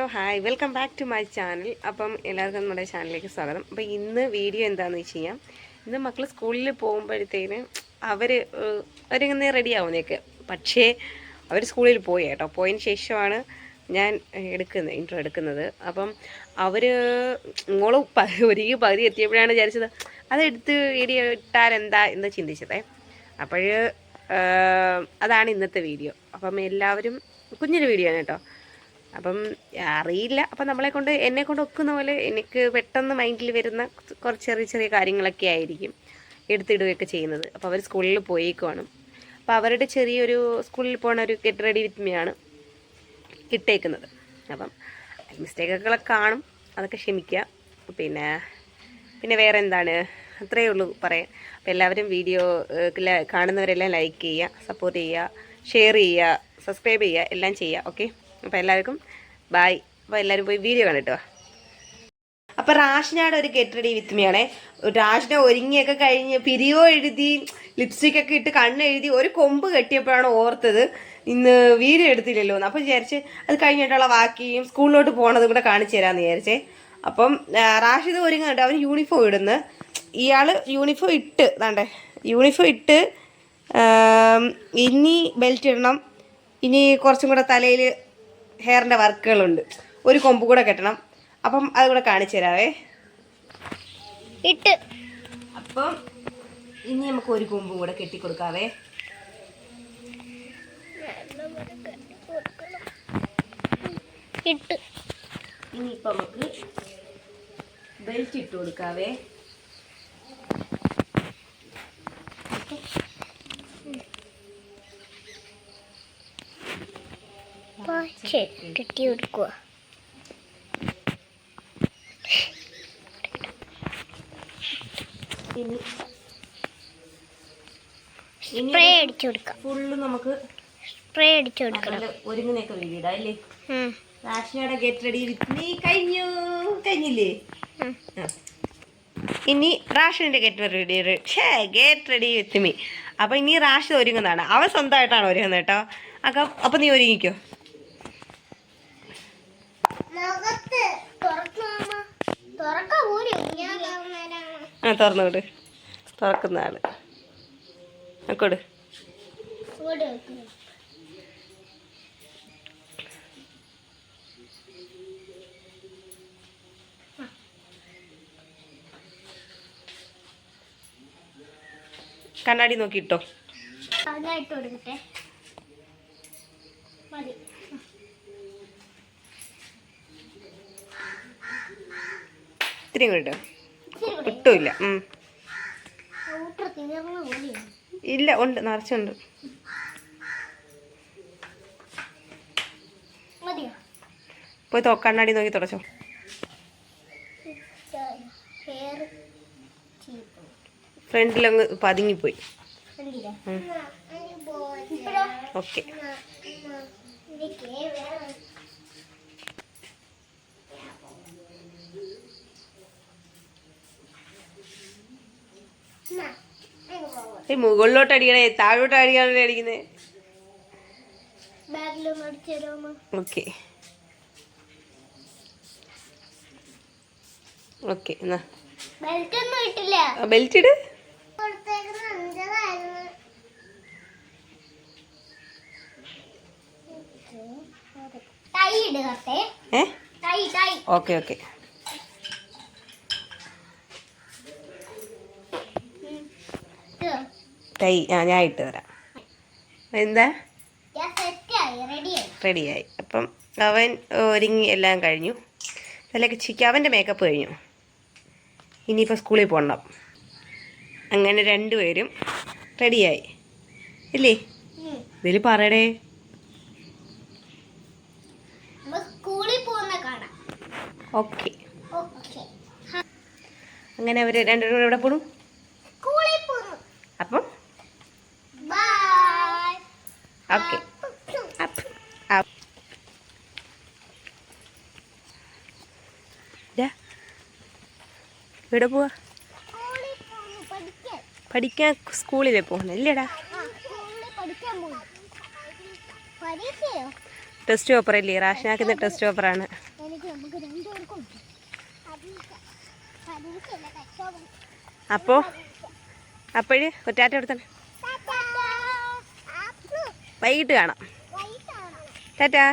Hi, welcome back to my channel. അപ്പം എല്ലാവർക്കും നമ്മുടെ ചാനലിലേക്ക് സ്വാഗതം. അപ്പം ഇന്ന് വീഡിയോ എന്താണെന്ന് വെച്ച് കഴിഞ്ഞാൽ, ഇന്ന് മക്കൾ സ്കൂളിൽ പോകുമ്പോഴത്തേന് അവരിങ്ങനെ റെഡി ആവുന്നേക്ക്. പക്ഷേ അവർ സ്കൂളിൽ പോയി കേട്ടോ. പോയതിന് ശേഷമാണ് ഞാൻ ഇൻട്രോ എടുക്കുന്നത്. അപ്പം അവർ മോള് പകുതി എത്തിയപ്പോഴാണ് വിചാരിച്ചത് അതെടുത്ത് വീഡിയോ ഇട്ടാൽ എന്താ എന്ന് ചിന്തിച്ചതേ. അപ്പോൾ അതാണ് ഇന്നത്തെ വീഡിയോ. അപ്പം എല്ലാവരും കുഞ്ഞൊരു വീഡിയോ ആണ് കേട്ടോ. അപ്പം അറിയില്ല, അപ്പം എന്നെക്കൊണ്ട് ഒക്കുന്ന പോലെ എനിക്ക് പെട്ടെന്ന് മൈൻഡിൽ വരുന്ന കുറച്ച് ചെറിയ ചെറിയ കാര്യങ്ങളൊക്കെ ആയിരിക്കും എടുത്തിടുകയൊക്കെ ചെയ്യുന്നത്. അപ്പോൾ അവർ സ്കൂളിൽ പോയേക്കുവാണ്. അപ്പോൾ അവരുടെ ചെറിയൊരു സ്കൂളിൽ പോകുന്ന ഒരു ഗെറ്റ് റെഡി വിത്ത് മീ ആണ് ഇട്ടേക്കുന്നത്. അപ്പം മിസ്റ്റേക്കുകളൊക്കെ കാണും, അതൊക്കെ ക്ഷമിക്കുക. പിന്നെ വേറെ എന്താണ്, അത്രയേ ഉള്ളൂ പറയാൻ. അപ്പോൾ എല്ലാവരും വീഡിയോ കാണുന്നവരെല്ലാം ലൈക്ക് ചെയ്യുക, സപ്പോർട്ട് ചെയ്യുക, ഷെയർ ചെയ്യുക, സബ്സ്ക്രൈബ് ചെയ്യുക, എല്ലാം ചെയ്യുക. ഓക്കെ, അപ്പോൾ എല്ലാവർക്കും ബായ്. അപ്പോൾ എല്ലാവരും പോയി വീഡിയോ കണ്ടിട്ടോ. അപ്പോൾ റാഷിനാട് ഒരു ഗെറ്റ് റെഡി വിത്ത് മീ ആണേ. റാഷിനെ ഒരുങ്ങിയൊക്കെ കഴിഞ്ഞ് പിരിയോ എഴുതി ലിപ്സ്റ്റിക്കൊക്കെ ഇട്ട് കണ്ണെഴുതി ഒരു കൊമ്പ് കെട്ടിയപ്പോഴാണ് ഓർത്തത് ഇന്ന് വീഡിയോ എടുത്തില്ലല്ലോ എന്ന്. അപ്പം വിചാരിച്ച് അത് കഴിഞ്ഞിട്ടുള്ള ബാക്കിയും സ്കൂളിലോട്ട് പോകണതും കൂടെ കാണിച്ചു തരാമെന്ന് വിചാരിച്ചേ. അപ്പം റാഷിദ് ഒരുങ്ങുന്നുണ്ട്, അവന് യൂണിഫോം ഇടുന്നു. ഇയാൾ യൂണിഫോം ഇട്ട് ഇനി ബെൽറ്റ് ഇടണം. ഇനി കുറച്ചും കൂടെ തലയിൽ ഹെയറിൻ്റെ വർക്കുകളുണ്ട്, ഒരു കൊമ്പ് കൂടെ കെട്ടണം. അപ്പം അതുകൂടെ കാണിച്ചു തരാവേ. അപ്പം ഇനി നമുക്ക് ഒരു കൊമ്പും കൂടെ കെട്ടിക്കൊടുക്കാവേ. ഇനിയിപ്പം നമുക്ക് ബെൽറ്റ് ഇട്ട് കൊടുക്കാവേ. കെട്ടി കൊടുക്കുക. സ്പ്രേ അടിച്ചു കൊടുക്കാം. ഫുള്ള് നമുക്ക് സ്പ്രേ അടിച്ചു കൊടുക്കണം. ഒരുങ്ങനെയൊക്കെ വീടാ അല്ലേ. റാഷിനയുടെ ഗെറ്റ് റെഡി വിത്ത് മീ കഴിഞ്ഞില്ലേ? ഇനി റാഷിന്റെ ഗെറ്റ് റെഡി വിത്ത് മീ. അപ്പൊ ഇനി റാഷി ഒരുങ്ങുന്നതാണ്. അവൻ സ്വന്തമായിട്ടാണ് ഒരുങ്ങുന്നത് കേട്ടോ. അപ്പൊ നീ ഒരുങ്ങിക്കോ. തുറന്നോട്, തുറക്കുന്ന ആള് കൊടു. കണ്ണാടി നോക്കിട്ടോ. ഇത്രയും കൂടെ ഒട്ടുമില്ല. ഇല്ല, ഉണ്ട്, നിറച്ചുണ്ട്. പോയി കണ്ണാടി നോക്കി തുടച്ചോ. ഫ്രണ്ടിലങ്ങ് പതുങ്ങിപ്പോയി. ഓക്കെ, മുകളിലോട്ട് അടിക്കണേ, താഴോട്ട് അടിക്കാനല്ലേ അടിക്കുന്നേ. ഓക്കെ ഓക്കെ, എന്നാ ബെൽറ്റ് ഇട്. ഓക്കെ ഓക്കെ, ടൈ ഞാൻ ഇട്ട് തരാം. എന്താ റെഡിയായി. അപ്പം അവൻ ഒരുങ്ങി എല്ലാം കഴിഞ്ഞു. അതിലേക്ക് അവൻ്റെ മേക്കപ്പ് കഴിഞ്ഞു. ഇനിയിപ്പോൾ സ്കൂളിൽ പോകണം. അങ്ങനെ രണ്ടുപേരും റെഡിയായി ഇല്ലേ? ഇതിൽ പറയടേ. ഓക്കെ, അങ്ങനെ അവർ രണ്ടുപേരും ഇവിടെ പോണു. അപ്പം ഓക്കെ, ഇവിടെ പോവാ. പഠിക്കാൻ സ്കൂളിൽ പോകുന്നു അല്ലേടാ? ടെസ്റ്റ് പേപ്പർ അല്ലേ, റാഷനാക്കുന്ന ടെസ്റ്റ് പേപ്പറാണ്. അപ്പോൾ അപ്പോഴ് ഒറ്റാറ്റ എടുത്തേ, വൈകിട്ട് കാണാം. ടാറ്റാ.